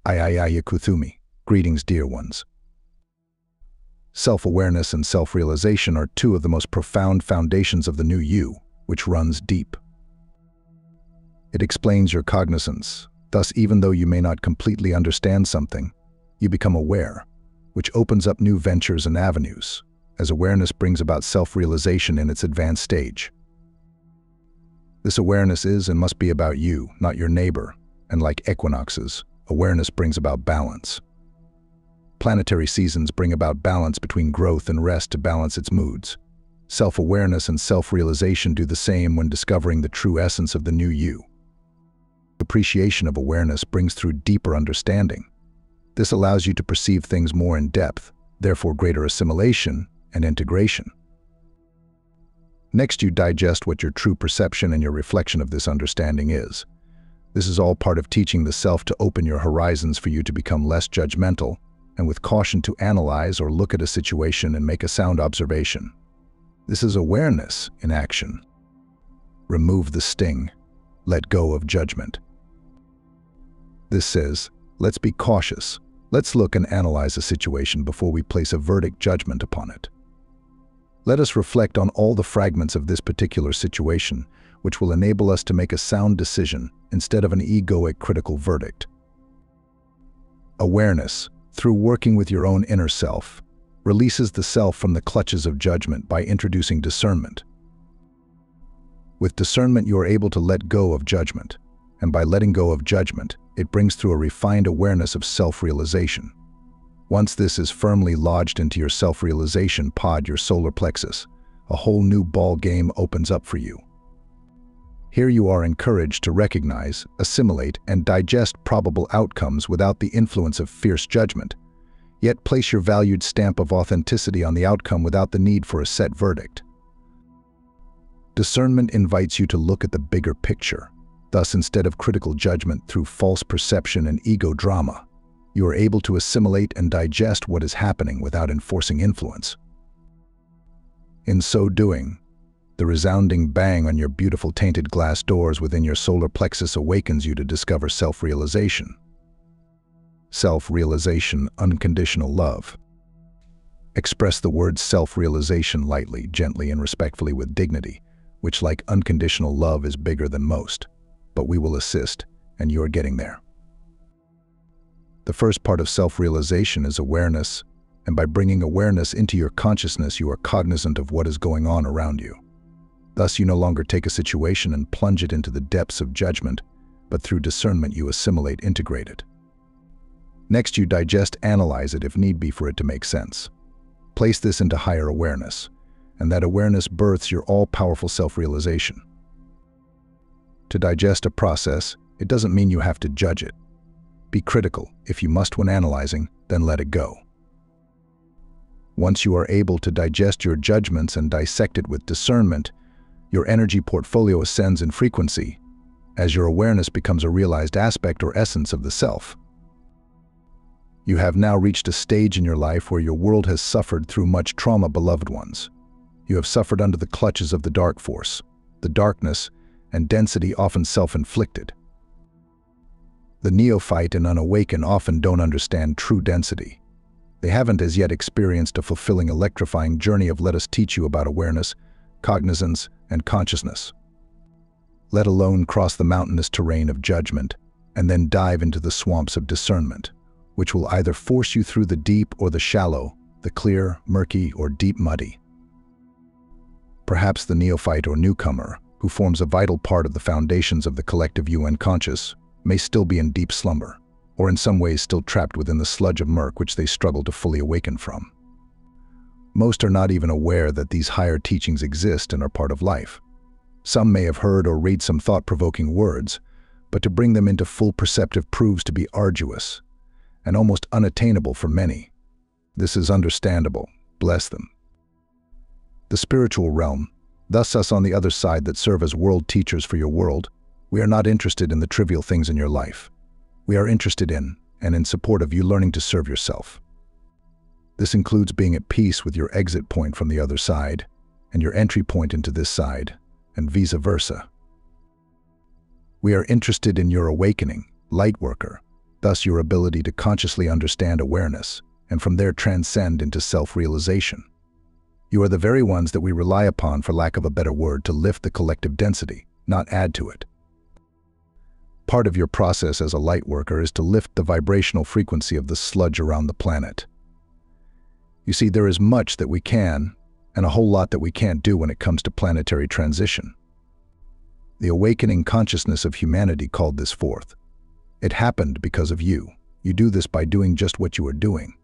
Kuthumi. Greetings, dear ones. Self-awareness and self-realization are two of the most profound foundations of the new you, which runs deep. It explains your cognizance. Thus, even though you may not completely understand something, you become aware, which opens up new ventures and avenues, as awareness brings about self-realization in its advanced stage. This awareness is and must be about you, not your neighbor, and like equinoxes, awareness brings about balance. Planetary seasons bring about balance between growth and rest to balance its moods. Self-awareness and self-realization do the same when discovering the true essence of the new you. Appreciation of awareness brings through deeper understanding. This allows you to perceive things more in depth, therefore greater assimilation and integration. Next, you digest what your true perception and your reflection of this understanding is. This is all part of teaching the self to open your horizons for you to become less judgmental, and with caution to analyze or look at a situation and make a sound observation. This is awareness in action. Remove the sting. Let go of judgment. This says, let's be cautious. Let's look and analyze a situation before we place a verdict judgment upon it. Let us reflect on all the fragments of this particular situation, which will enable us to make a sound decision instead of an egoic critical verdict. Awareness, through working with your own inner self, releases the self from the clutches of judgment by introducing discernment. With discernment, you are able to let go of judgment, and by letting go of judgment, it brings through a refined awareness of self-realization. Once this is firmly lodged into your self-realization pod, your solar plexus, a whole new ball game opens up for you. Here you are encouraged to recognize, assimilate, and digest probable outcomes without the influence of fierce judgment, yet place your valued stamp of authenticity on the outcome without the need for a set verdict. Discernment invites you to look at the bigger picture. Thus, instead of critical judgment through false perception and ego drama, you are able to assimilate and digest what is happening without enforcing influence. In so doing, the resounding bang on your beautiful tainted glass doors within your solar plexus awakens you to discover self-realization. Self-realization, unconditional love. Express the word self-realization lightly, gently, and respectfully with dignity, which, like unconditional love, is bigger than most. But we will assist, and you are getting there. The first part of self-realization is awareness, and by bringing awareness into your consciousness, you are cognizant of what is going on around you. Thus, you no longer take a situation and plunge it into the depths of judgment, but through discernment you assimilate, integrate it. Next, you digest, analyze it if need be for it to make sense. Place this into higher awareness, and that awareness births your all-powerful self-realization. To digest a process, it doesn't mean you have to judge it. Be critical. If you must when analyzing, then let it go. Once you are able to digest your judgments and dissect it with discernment, your energy portfolio ascends in frequency, as your awareness becomes a realized aspect or essence of the self. You have now reached a stage in your life where your world has suffered through much trauma, beloved ones. You have suffered under the clutches of the dark force, the darkness and density often self-inflicted. The neophyte and unawakened often don't understand true density. They haven't as yet experienced a fulfilling, electrifying journey of let us teach you about awareness, cognizance, and consciousness. Let alone cross the mountainous terrain of judgment and then dive into the swamps of discernment, which will either force you through the deep or the shallow, the clear, murky, or deep muddy. Perhaps the neophyte or newcomer, who forms a vital part of the foundations of the collective UN conscious, may still be in deep slumber, or in some ways still trapped within the sludge of murk which they struggle to fully awaken from. Most are not even aware that these higher teachings exist and are part of life. Some may have heard or read some thought-provoking words, but to bring them into full perceptive proves to be arduous and almost unattainable for many. This is understandable. Bless them. The spiritual realm, thus us on the other side that serve as world teachers for your world, we are not interested in the trivial things in your life. We are interested in and in support of you learning to serve yourself. This includes being at peace with your exit point from the other side and your entry point into this side, and vice versa. We are interested in your awakening, light worker, thus your ability to consciously understand awareness, and from there transcend into self-realization. You are the very ones that we rely upon, for lack of a better word, to lift the collective density, not add to it. Part of your process as a light worker is to lift the vibrational frequency of the sludge around the planet. You see, there is much that we can, and a whole lot that we can't do when it comes to planetary transition. The awakening consciousness of humanity called this forth. It happened because of you. You do this by doing just what you are doing.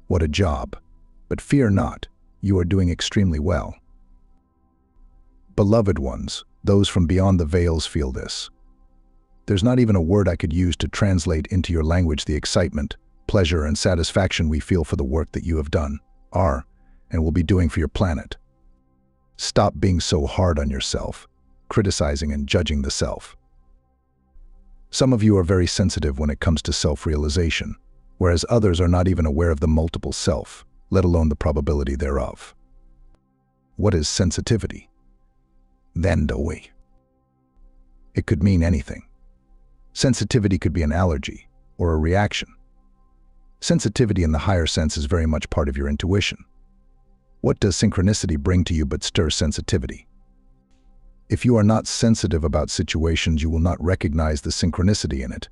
What a job. But fear not, you are doing extremely well. Beloved ones, those from beyond the veils feel this. There's not even a word I could use to translate into your language the excitement, pleasure, and satisfaction we feel for the work that you have done, are, and will be doing for your planet. Stop being so hard on yourself, criticizing and judging the self. Some of you are very sensitive when it comes to self-realization, whereas others are not even aware of the multiple self, let alone the probability thereof. What is sensitivity? Then do we. It could mean anything. Sensitivity could be an allergy or a reaction. Sensitivity in the higher sense is very much part of your intuition. What does synchronicity bring to you but stir sensitivity? If you are not sensitive about situations, you will not recognize the synchronicity in it,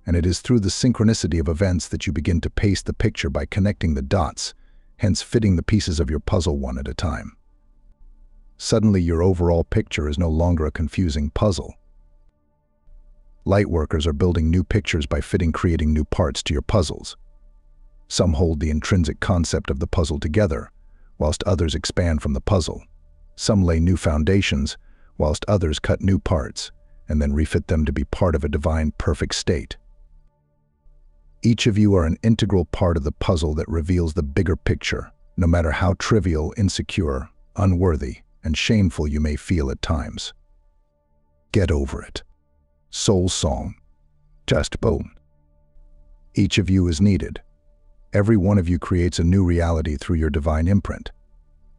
and it is through the synchronicity of events that you begin to paste the picture by connecting the dots, hence fitting the pieces of your puzzle one at a time. Suddenly, your overall picture is no longer a confusing puzzle. Lightworkers are building new pictures by creating new parts to your puzzles. Some hold the intrinsic concept of the puzzle together, whilst others expand from the puzzle. Some lay new foundations, whilst others cut new parts, and then refit them to be part of a divine perfect state. Each of you are an integral part of the puzzle that reveals the bigger picture, no matter how trivial, insecure, unworthy, and shameful you may feel at times. Get over it. Soul song. Just boom. Each of you is needed. Every one of you creates a new reality through your divine imprint.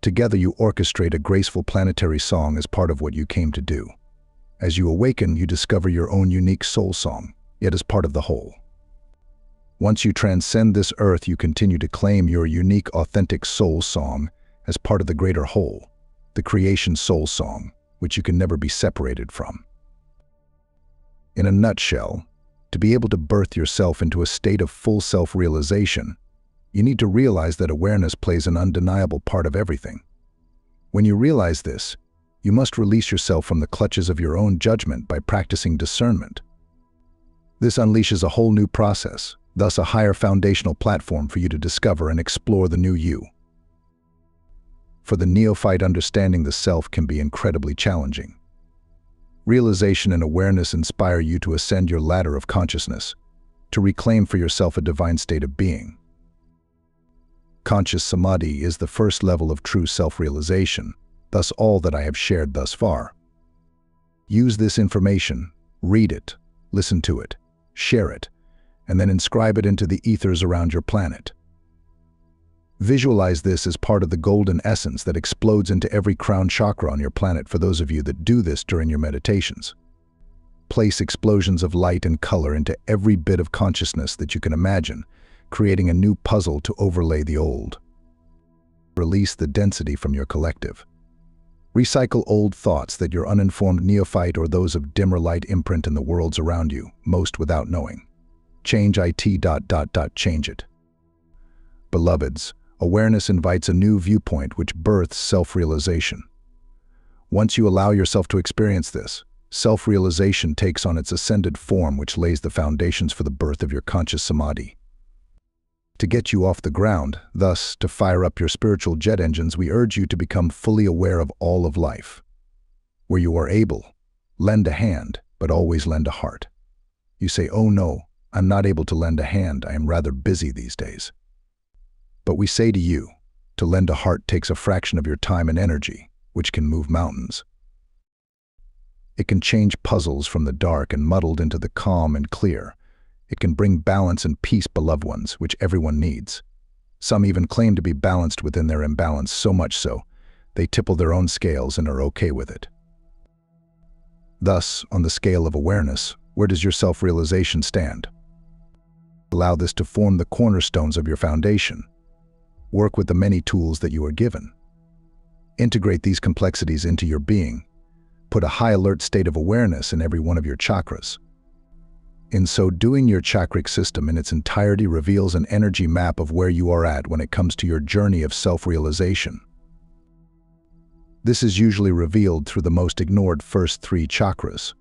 Together you orchestrate a graceful planetary song as part of what you came to do. As you awaken, you discover your own unique soul song, yet as part of the whole. Once you transcend this earth, you continue to claim your unique, authentic soul song as part of the greater whole, the creation soul song, which you can never be separated from. In a nutshell, to be able to birth yourself into a state of full self-realization, you need to realize that awareness plays an undeniable part of everything. When you realize this, you must release yourself from the clutches of your own judgment by practicing discernment. This unleashes a whole new process, thus a higher foundational platform for you to discover and explore the new you. For the neophyte, understanding the self can be incredibly challenging. Realization and awareness inspire you to ascend your ladder of consciousness, to reclaim for yourself a divine state of being. Conscious samadhi is the first level of true self-realization, thus all that I have shared thus far. Use this information, read it, listen to it, share it, and then inscribe it into the ethers around your planet. Visualize this as part of the golden essence that explodes into every crown chakra on your planet for those of you that do this during your meditations. Place explosions of light and color into every bit of consciousness that you can imagine, creating a new puzzle to overlay the old. Release the density from your collective. Recycle old thoughts that your uninformed neophyte or those of dimmer light imprint in the worlds around you, most without knowing. Change it. Change it. Beloveds, awareness invites a new viewpoint which births self-realization. Once you allow yourself to experience this, self-realization takes on its ascended form, which lays the foundations for the birth of your conscious samadhi. To get you off the ground, thus to fire up your spiritual jet engines, we urge you to become fully aware of all of life. Where you are able, lend a hand, but always lend a heart. You say, "Oh no, I'm not able to lend a hand, I am rather busy these days." But we say to you, to lend a heart takes a fraction of your time and energy, which can move mountains. It can change puzzles from the dark and muddled into the calm and clear. It can bring balance and peace, beloved ones, which everyone needs. Some even claim to be balanced within their imbalance, so much so, they tipple their own scales and are okay with it. Thus, on the scale of awareness, where does your self-realization stand? Allow this to form the cornerstones of your foundation. Work with the many tools that you are given. Integrate these complexities into your being. Put a high alert state of awareness in every one of your chakras. In so doing, your chakric system in its entirety reveals an energy map of where you are at when it comes to your journey of self-realization. This is usually revealed through the most ignored first 3 chakras.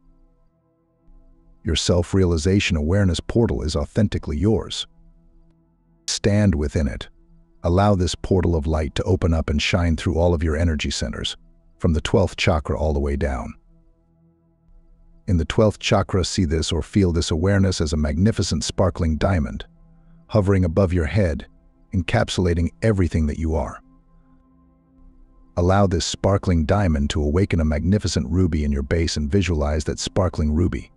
Your self-realization awareness portal is authentically yours. Stand within it. Allow this portal of light to open up and shine through all of your energy centers, from the 12th chakra all the way down. In the 12th chakra, see this or feel this awareness as a magnificent sparkling diamond, hovering above your head, encapsulating everything that you are. Allow this sparkling diamond to awaken a magnificent ruby in your base and visualize that sparkling ruby.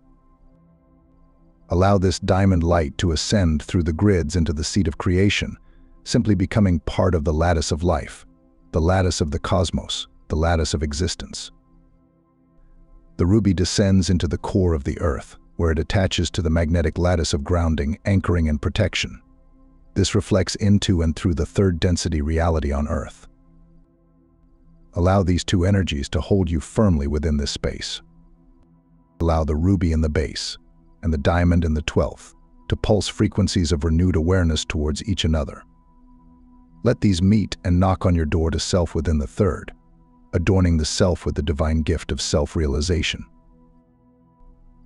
Allow this diamond light to ascend through the grids into the seat of creation, simply becoming part of the lattice of life, the lattice of the cosmos, the lattice of existence. The ruby descends into the core of the earth, where it attaches to the magnetic lattice of grounding, anchoring, and protection. This reflects into and through the 3rd density reality on earth. Allow these 2 energies to hold you firmly within this space. Allow the ruby in the base and the diamond in the 12th to pulse frequencies of renewed awareness towards each another. Let these meet and knock on your door to self within the 3rd, adorning the self with the divine gift of self-realization.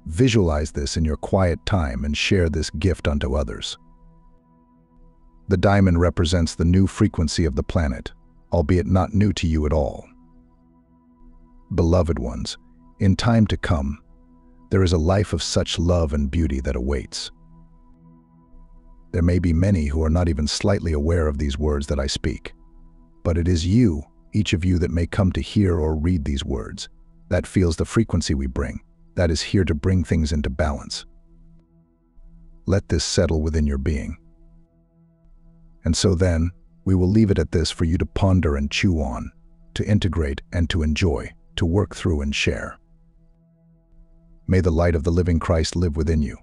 Visualize this in your quiet time and share this gift unto others. The diamond represents the new frequency of the planet, albeit not new to you at all. Beloved ones, in time to come, there is a life of such love and beauty that awaits. There may be many who are not even slightly aware of these words that I speak, but it is you, each of you, that may come to hear or read these words, that feels the frequency we bring, that is here to bring things into balance. Let this settle within your being. And so then, we will leave it at this for you to ponder and chew on, to integrate and to enjoy, to work through and share. May the light of the living Christ live within you.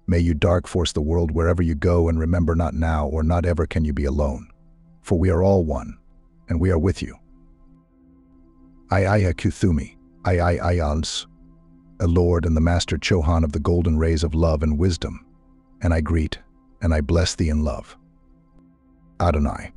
May you dark force the world wherever you go, and remember, not now or not ever can you be alone, for we are all one, and we are with you. Kuthumi, 𝐒𝐇𝐈𝐒, a Lord and the Master Chohan of the golden rays of love and wisdom, and I greet and I bless thee in love. Adonai.